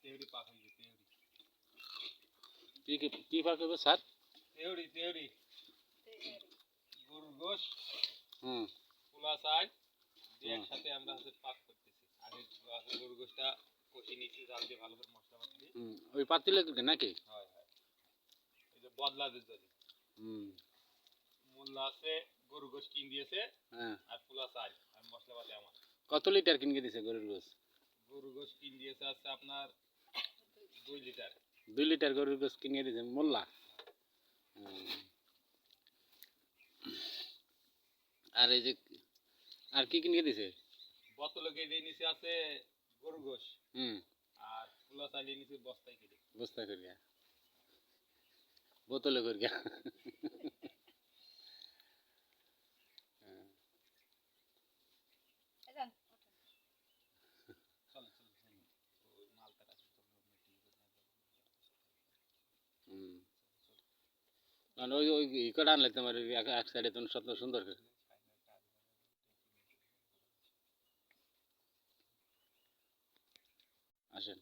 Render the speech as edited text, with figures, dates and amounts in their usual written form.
তেউরি পাক হইছে তেউরি। কি পাক হবে স্যার? তেউরি তেউরি গরুর গোশ হুম পোলা চাল দিয়ে একসাথে আমরা হচ্ছে পাক করতেছি। আগে গরুর গোশটা কষি নিচ্ছি জাল দিয়ে ভালো করে মশলা পাতি দিয়ে। ওই পাতিলে নাকি? হয় হয় এই যে বদলা দিতে মোল্লা আছে গরুর গোশ কিন দিয়েছে আর পোলা চাল আর মশলা পাতি আমার। কত লিটার কিনে দিছে গরুর গোশ? গরুর গোশ কিন দিয়েছে আছে আপনার 2 লিটার। 2 লিটার গরুর গোশ কিনে দিয়েছে মোল্লা। আর এই যে আর কি কিনে দিছে? বোতলে কেটে নিচে আছে গরুর গোশ আর পোলা চাল নিচে বস্তায় কেটে। বস্তা করিয়া বোতলে করিয়া। ওই ওই কটা আনলে তোমার এক সাইডে তুমি সুন্দর করে আসেন।